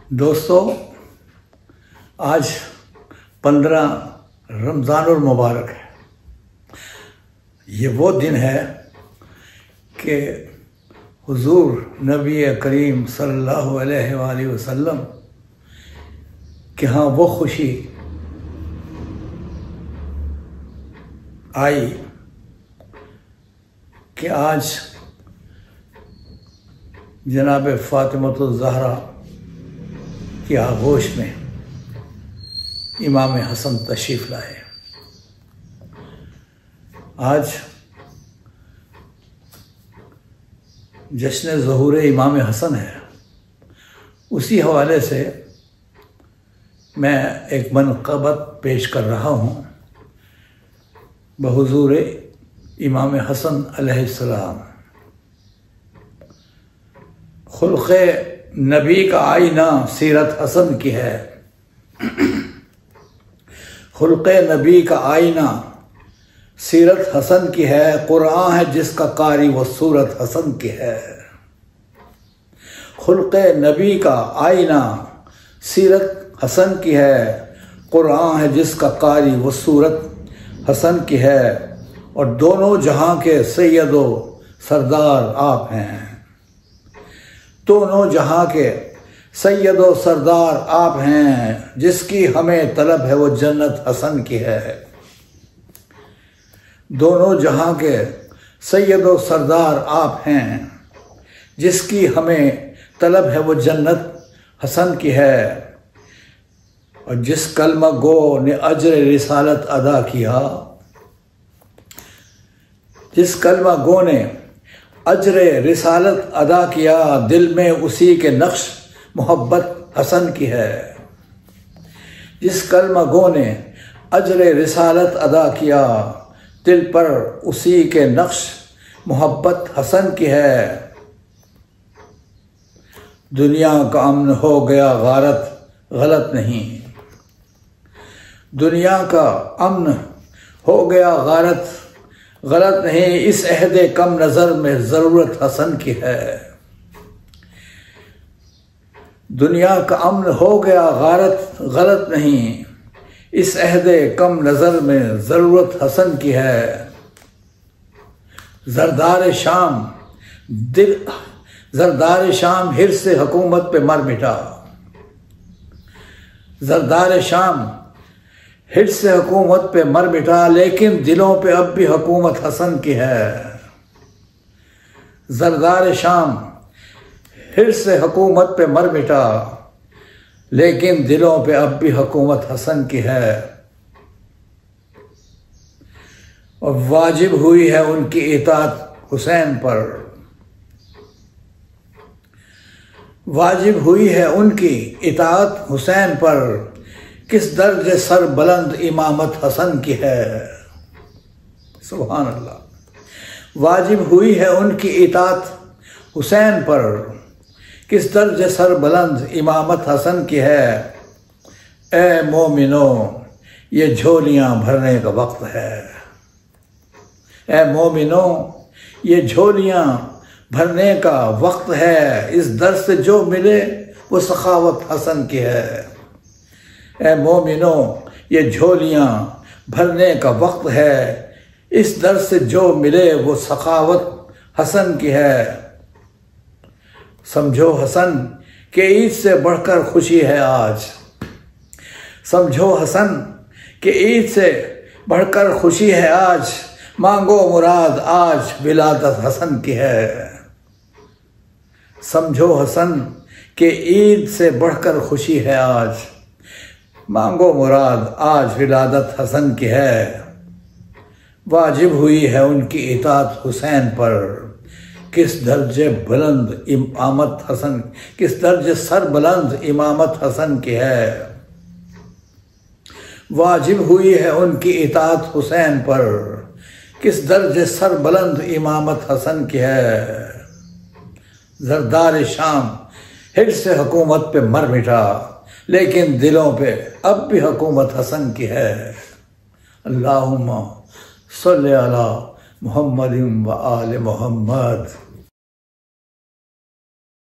दोस्तों, आज 15 रमज़ानुल मुबारक है। ये वो दिन है कि हुजूर नबी करीम सल्लल्लाहु अलैहि वसल्लम के यहाँ वो खुशी आई कि आज जनाब फ़ातिमतुज़ ज़हरा की आगोश में इमाम हसन तशरीफ़ लाए। आज जश्न ज़हूर इमाम हसन है। उसी हवाले से मैं एक मनक़बत पेश कर रहा हूँ बहुज़ूर इमाम हसन अलैहिस्सलाम। खुल्क़े नबी का आईना सीरत हसन की है। खुल्क़े नबी का आईना सीरत हसन की है। कुरान है जिसका कारी वो सूरत हसन की है। खुल्क़े नबी का आईना सीरत हसन की है। कुरान है जिसका कारी वो सूरत हसन की है। और दोनों जहां के सैयदो सरदार आप हैं। दोनों जहां के सैयदो सरदार आप हैं। जिसकी हमें तलब है वो जन्नत हसन की है। दोनों जहां के सैयदो सरदार आप हैं। जिसकी हमें तलब है वो जन्नत हसन की है। और जिस कलमा गो ने अजर रिसालत अदा किया, जिस कलमा गो ने अजर रिसालत अदा किया, दिल में उसी के नक्श मोहब्बत हसन की है। जिस कलमा गो ने अजर रिसालत अदा किया, दिल पर उसी के नक्श मोहब्बत हसन की है। दुनिया का अमन हो गया गारत गलत नहीं। दुनिया का अमन हो गया गारत गलत नहीं। इस अहदे कम नज़र में ज़रूरत हसन की है। दुनिया का अमन हो गया गारत गलत नहीं। इस अहदे कम नज़र में ज़रूरत हसन की है। ज़रदार शाम हिर्स से हुकूमत पे मर मिटा। ज़रदार शाम हिर्स से हुकूमत पे मर मिटा, लेकिन दिलों पे अब भी हुकूमत हसन की है। ज़रदार शाम हिर्स से हुकूमत पे मर मिटा, लेकिन दिलों पे अब भी हुकूमत हसन की है। और वाजिब हुई है उनकी इताअत हुसैन पर। वाजिब हुई है उनकी इताअत हुसैन पर। किस दर्जे सर बुलंद इमामत हसन की है। सुभान अल्लाह। वाजिब हुई है उनकी इताअत हुसैन पर। किस दर्जे सर बुलंद इमामत हसन की है। ए मोमिनो, ये झोलियां भरने का वक्त है। ए मोमिनो, ये झोलियां भरने का वक्त है। इस दर से जो मिले वो सखावत हसन की है। ए मोमिनो, ये झोलियां भरने का वक्त है। इस दर से जो मिले वो सखावत हसन की है। समझो हसन के ईद से बढ़कर खुशी है आज। समझो हसन के ईद से बढ़कर खुशी है आज। मांगो मुराद आज विलादत हसन की है। समझो हसन के ईद से बढ़कर खुशी है आज। मांगो मुराद आज विलादत हसन की है। वाजिब हुई है उनकी इताअत हुसैन पर। किस दर्जे बुलंद इमामत हसन, किस दर्जे सर बुलंद इमामत हसन की है। वाजिब हुई है उनकी इताअत हुसैन पर। किस दर्जे सर बुलंद इमामत हसन की है। ज़रदार शाम हिर्स से हुकूमत पे मर मिटा, लेकिन दिलों पे अब भी हुकूमत हसन की है। अल्लाहुम्मा सल्ली अला मुहम्मदिन व आले मुहम्मद।